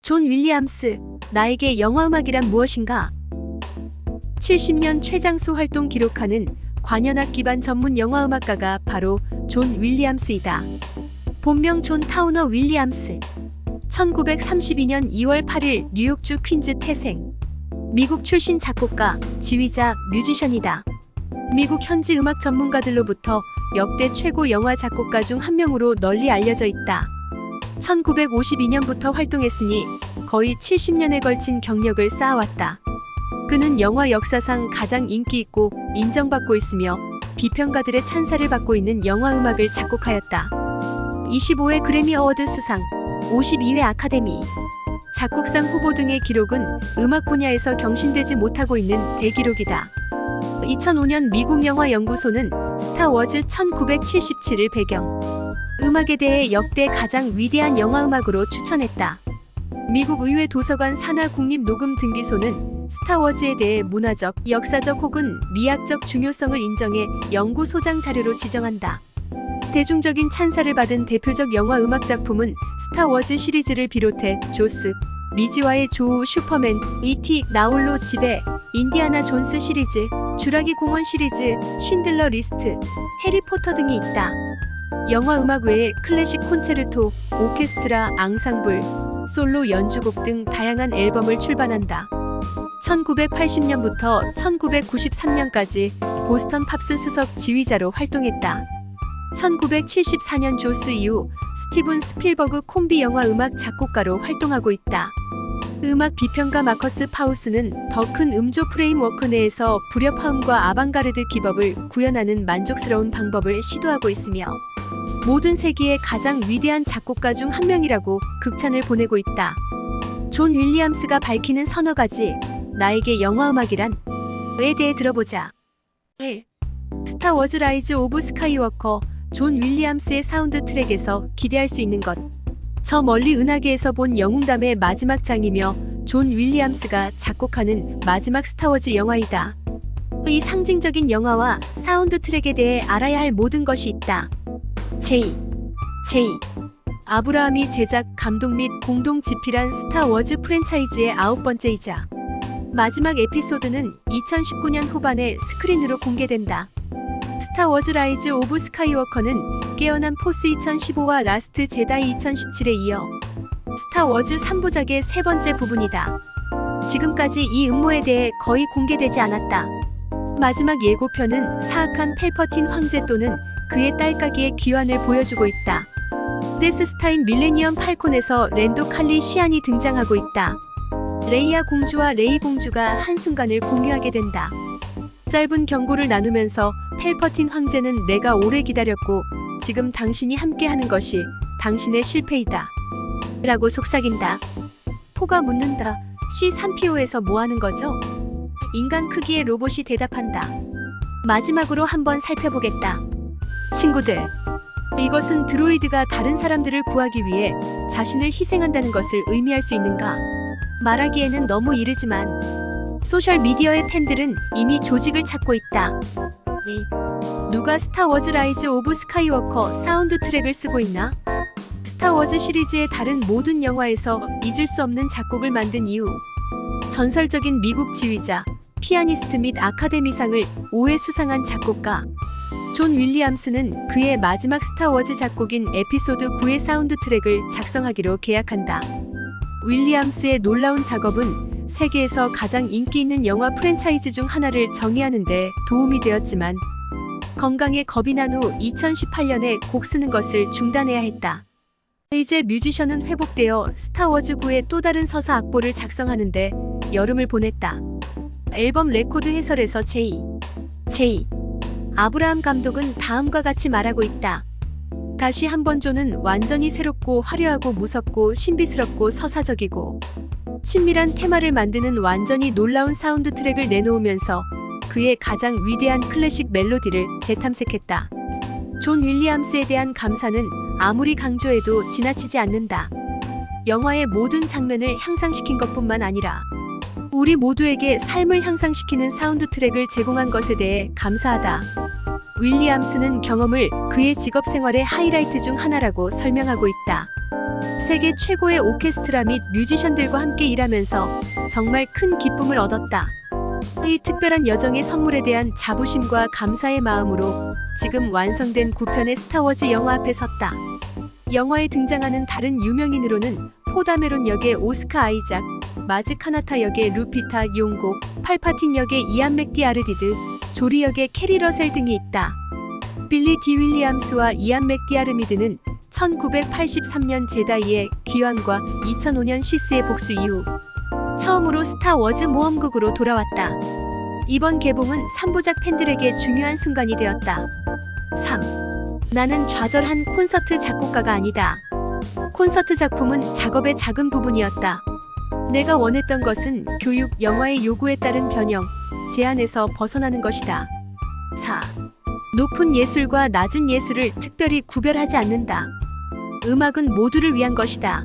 존 윌리엄스, 나에게 영화음악이란 무엇인가? 70년 최장수 활동 기록하는 관현악 기반 전문 영화음악가가 바로 존 윌리엄스이다. 본명 존 타우너 윌리엄스. 1932년 2월 8일 뉴욕주 퀸즈 태생. 미국 출신 작곡가, 지휘자, 뮤지션이다. 미국 현지 음악 전문가들로부터 역대 최고 영화 작곡가 중 한 명으로 널리 알려져 있다. 1952년부터 활동했으니 거의 70년에 걸친 경력을 쌓아왔다. 그는 영화 역사상 가장 인기 있고 인정받고 있으며 비평가들의 찬사를 받고 있는 영화 음악을 작곡하였다. 25회 그래미 어워드 수상, 52회 아카데미 작곡상 후보 등의 기록은 음악 분야에서 경신되지 못하고 있는 대기록이다. 2005년 미국 영화연구소는 스타워즈 1977을 배경 음악에 대해 역대 가장 위대한 영화음악으로 추천했다. 미국 의회 도서관 산하 국립녹음등기소는 스타워즈에 대해 문화적, 역사적 혹은 미학적 중요성을 인정해 연구소장 자료로 지정한다. 대중적인 찬사를 받은 대표적 영화 음악 작품은 스타워즈 시리즈를 비롯해 조스, 미지와의 조우, 슈퍼맨, E.T., 나홀로 집에, 인디아나 존스 시리즈, 주라기 공원 시리즈, 쉰들러 리스트, 해리포터 등이 있다. 영화 음악 외에 클래식 콘체르토, 오케스트라, 앙상블, 솔로 연주곡 등 다양한 앨범을 출간한다. 1980년부터 1993년까지 보스턴 팝스 수석 지휘자로 활동했다. 1974년 조스 이후 스티븐 스필버그 콤비 영화 음악 작곡가로 활동하고 있다. 음악 비평가 마커스 파우스는 더 큰 음조 프레임워크 내에서 불협화음과 아방가르드 기법을 구현하는 만족스러운 방법을 시도하고 있으며 모든 세기의 가장 위대한 작곡가 중 한 명이라고 극찬을 보내고 있다. 존 윌리엄스가 밝히는 서너 가지 나에게 영화음악이란 에 대해 들어보자. 1. 스타워즈 라이즈 오브 스카이워커. 존 윌리엄스의 사운드 트랙에서 기대할 수 있는 것. 저 멀리 은하계에서 본 영웅담의 마지막 장이며 존 윌리엄스가 작곡하는 마지막 스타워즈 영화이다. 이 상징적인 영화와 사운드 트랙에 대해 알아야 할 모든 것이 있다. 제2. 아브라함이 제작, 감독 및 공동 집필한 스타워즈 프랜차이즈의 9번째이자 마지막 에피소드는 2019년 후반에 스크린으로 공개된다. 스타워즈 라이즈 오브 스카이워커는 깨어난 포스 2015와 라스트 제다이 2017에 이어 스타워즈 3부작의 세 번째 부분이다. 지금까지 이 음모에 대해 거의 공개되지 않았다. 마지막 예고편은 사악한 펠퍼틴 황제 또는 그의 딸까기의 귀환을 보여주고 있다. 데스스타인 밀레니엄 팔콘에서 랜도 칼리 시안이 등장하고 있다. 레이아 공주와 레이 공주가 한순간을 공유하게 된다. 짧은 경고를 나누면서 펠퍼틴 황제는 내가 오래 기다렸고 지금 당신이 함께하는 것이 당신의 실패이다 라고 속삭인다. 포가 묻는다. C3PO에서 뭐하는 거죠? 인간 크기의 로봇이 대답한다. 마지막으로 한번 살펴보겠다. 친구들, 이것은 드로이드가 다른 사람들을 구하기 위해 자신을 희생한다는 것을 의미할 수 있는가? 말하기에는 너무 이르지만 소셜미디어의 팬들은 이미 조직을 찾고 있다. 누가 스타워즈 라이즈 오브 스카이워커 사운드 트랙을 쓰고 있나? 스타워즈 시리즈의 다른 모든 영화에서 잊을 수 없는 작곡을 만든 이유. 전설적인 미국 지휘자, 피아니스트 및 아카데미상을 5회 수상한 작곡가 존 윌리엄스는 그의 마지막 스타워즈 작곡인 에피소드 9의 사운드 트랙을 작성하기로 계약한다. 윌리엄스의 놀라운 작업은 세계에서 가장 인기 있는 영화 프랜차이즈 중 하나를 정의하는 데 도움이 되었지만 건강에 겁이 난 후 2018년에 곡 쓰는 것을 중단해야 했다. 이제 뮤지션은 회복되어 스타워즈 9의 또 다른 서사 악보를 작성하는데 여름을 보냈다. 앨범 레코드 해설에서 제이 아브라함 감독은 다음과 같이 말하고 있다. 다시 한번 존은 완전히 새롭고 화려하고 무섭고 신비스럽고 서사적이고 친밀한 테마를 만드는 완전히 놀라운 사운드 트랙을 내놓으면서 그의 가장 위대한 클래식 멜로디를 재탐색했다. 존 윌리엄스에 대한 감사는 아무리 강조해도 지나치지 않는다. 영화의 모든 장면을 향상시킨 것뿐만 아니라 우리 모두에게 삶을 향상시키는 사운드 트랙을 제공한 것에 대해 감사하다. 윌리엄스는 경험을 그의 직업 생활의 하이라이트 중 하나라고 설명하고 있다. 세계 최고의 오케스트라 및 뮤지션들과 함께 일하면서 정말 큰 기쁨을 얻었다. 이 특별한 여정의 선물에 대한 자부심과 감사의 마음으로 지금 완성된 9편의 스타워즈 영화 앞에 섰다. 영화에 등장하는 다른 유명인으로는 포다메론 역의 오스카 아이작, 마즈 카나타 역의 루피타 용고, 팔파틴 역의 이안 맥디아르디드, 조리 역의 캐리 러셀 등이 있다. 빌리 디 윌리엄스와 이안 맥디아르미드는 1983년 제다이의 귀환과 2005년 시스의 복수 이후 처음으로 스타워즈 모험극으로 돌아왔다. 이번 개봉은 3부작 팬들에게 중요한 순간이 되었다. 3. 나는 좌절한 콘서트 작곡가가 아니다. 콘서트 작품은 작업의 작은 부분이었다. 내가 원했던 것은 교육, 영화의 요구에 따른 변형, 제한에서 벗어나는 것이다. 4. 높은 예술과 낮은 예술을 특별히 구별하지 않는다. 음악은 모두를 위한 것이다.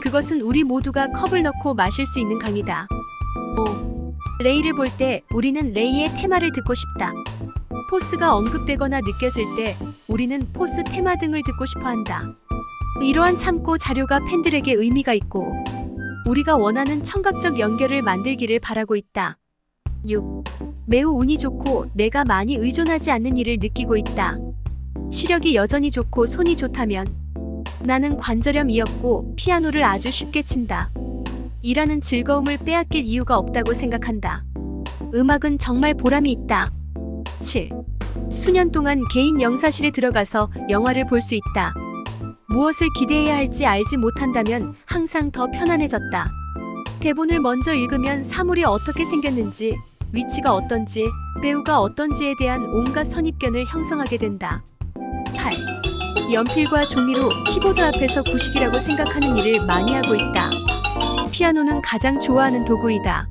그것은 우리 모두가 컵을 넣고 마실 수 있는 강이다. 5. 레이를 볼 때 우리는 레이의 테마를 듣고 싶다. 포스가 언급되거나 느껴질 때 우리는 포스 테마 등을 듣고 싶어 한다. 이러한 참고 자료가 팬들에게 의미가 있고 우리가 원하는 청각적 연결을 만들기를 바라고 있다. 6. 매우 운이 좋고 내가 많이 의존하지 않는 일을 느끼고 있다. 시력이 여전히 좋고 손이 좋다면 나는 관절염이었고 피아노를 아주 쉽게 친다. 일하는 즐거움을 빼앗길 이유가 없다고 생각한다. 음악은 정말 보람이 있다. 7. 수년 동안 개인 영사실에 들어가서 영화를 볼 수 있다. 무엇을 기대해야 할지 알지 못한다면 항상 더 편안해졌다. 대본을 먼저 읽으면 사물이 어떻게 생겼는지, 위치가 어떤지, 배우가 어떤지에 대한 온갖 선입견을 형성하게 된다. 8. 연필과 종이로 키보드 앞에서 구식이라고 생각하는 일을 많이 하고 있다. 피아노는 가장 좋아하는 도구이다.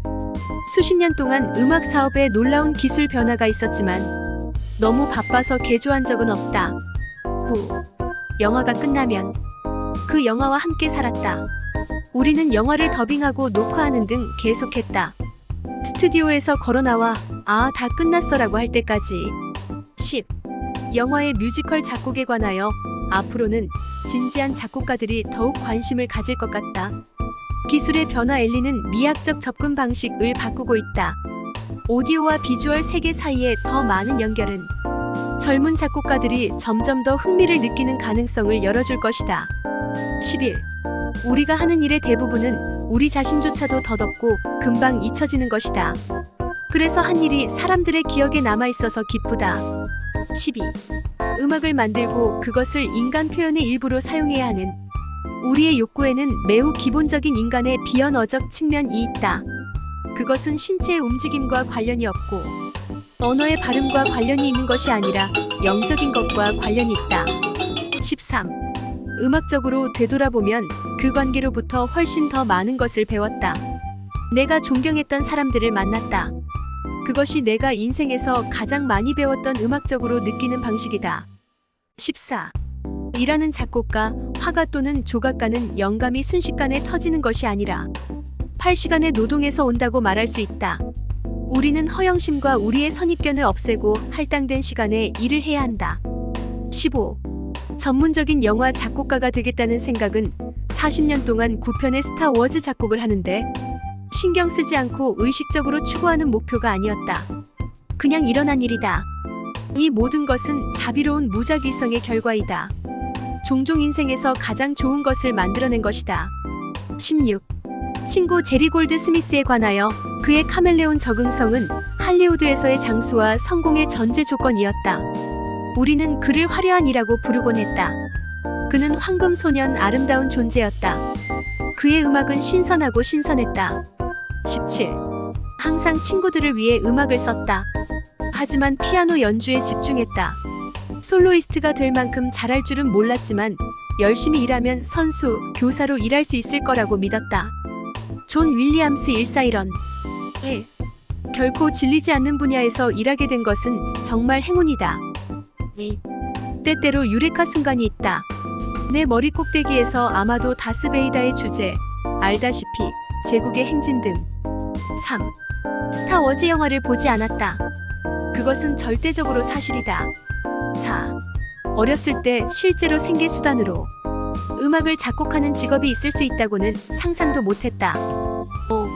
수십 년 동안 음악 사업에 놀라운 기술 변화가 있었지만 너무 바빠서 개조한 적은 없다. 9. 영화가 끝나면 그 영화와 함께 살았다. 우리는 영화를 더빙하고 녹화하는 등 계속했다. 스튜디오에서 걸어나와 다 끝났어라고 할 때까지. 10. 영화의 뮤지컬 작곡에 관하여 앞으로는 진지한 작곡가들이 더욱 관심을 가질 것 같다. 기술의 변화 엘리는 미학적 접근 방식을 바꾸고 있다. 오디오와 비주얼 세계 사이에 더 많은 연결은 젊은 작곡가들이 점점 더 흥미를 느끼는 가능성을 열어줄 것이다. 11. 우리가 하는 일의 대부분은 우리 자신조차도 덧없고 금방 잊혀지는 것이다. 그래서 한 일이 사람들의 기억에 남아있어서 기쁘다. 12. 음악을 만들고 그것을 인간 표현의 일부로 사용해야 하는 우리의 욕구에는 매우 기본적인 인간의 비언어적 측면이 있다. 그것은 신체의 움직임과 관련이 없고 언어의 발음과 관련이 있는 것이 아니라 영적인 것과 관련이 있다. 13. 음악적으로 되돌아보면 그 관계로부터 훨씬 더 많은 것을 배웠다. 내가 존경했던 사람들을 만났다. 그것이 내가 인생에서 가장 많이 배웠던 음악적으로 느끼는 방식이다. 14. 일하는 작곡가, 화가 또는 조각가는 영감이 순식간에 터지는 것이 아니라 8시간의 노동에서 온다고 말할 수 있다. 우리는 허영심과 우리의 선입견을 없애고 할당된 시간에 일을 해야 한다. 15. 전문적인 영화 작곡가가 되겠다는 생각은 40년 동안 9편의 스타워즈 작곡을 하는데 신경 쓰지 않고 의식적으로 추구하는 목표가 아니었다. 그냥 일어난 일이다. 이 모든 것은 자비로운 무작위성의 결과이다. 종종 인생에서 가장 좋은 것을 만들어낸 것이다. 16. 친구 제리 골드 스미스에 관하여 그의 카멜레온 적응성은 할리우드에서의 장수와 성공의 전제 조건이었다. 우리는 그를 화려한이라고 부르곤 했다. 그는 황금 소년 아름다운 존재였다. 그의 음악은 신선하고 신선했다. 17. 항상 친구들을 위해 음악을 썼다. 하지만 피아노 연주에 집중했다. 솔로이스트가 될 만큼 잘할 줄은 몰랐지만 열심히 일하면 선수, 교사로 일할 수 있을 거라고 믿었다. 존 윌리엄스 1414. 1. 결코 질리지 않는 분야에서 일하게 된 것은 정말 행운이다. 2. 때때로 유레카 순간이 있다. 내 머리 꼭대기에서 아마도 다스베이다의 주제, 알다시피, 제국의 행진 등. 3. 스타워즈 영화를 보지 않았다. 그것은 절대적으로 사실이다. 4. 어렸을 때 실제로 생계수단으로 음악을 작곡하는 직업이 있을 수 있다고는 상상도 못했다. 5.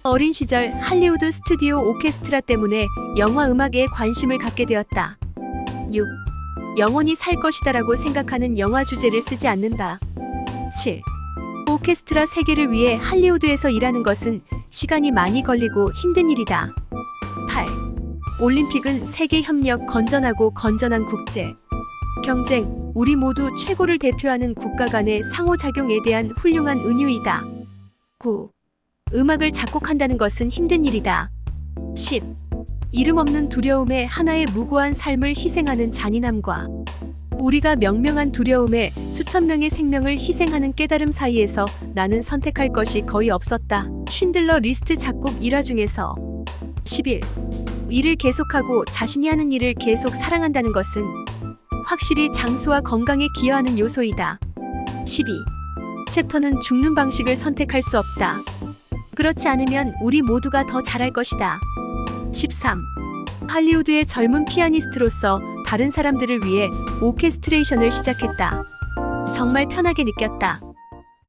어린 시절 할리우드 스튜디오 오케스트라 때문에 영화 음악에 관심을 갖게 되었다. 6. 영원히 살 것이다라고 생각하는 영화 주제를 쓰지 않는다. 7. 오케스트라 세계를 위해 할리우드에서 일하는 것은 시간이 많이 걸리고 힘든 일이다. 8. 올림픽은 세계 협력, 건전하고 건전한 국제 경쟁, 우리 모두 최고를 대표하는 국가 간의 상호작용에 대한 훌륭한 은유이다. 9. 음악을 작곡한다는 것은 힘든 일이다. 10. 이름 없는 두려움에 하나의 무고한 삶을 희생하는 잔인함과 우리가 명명한 두려움에 수천 명의 생명을 희생하는 깨달음 사이에서 나는 선택할 것이 거의 없었다. 쉰들러 리스트 작곡 일화 중에서 11. 일을 계속하고 자신이 하는 일을 계속 사랑한다는 것은 확실히 장수와 건강에 기여하는 요소이다. 12. 챕터는 죽는 방식을 선택할 수 없다. 그렇지 않으면 우리 모두가 더 잘할 것이다. 13. 할리우드의 젊은 피아니스트로서 다른 사람들을 위해 오케스트레이션을 시작했다. 정말 편하게 느꼈다.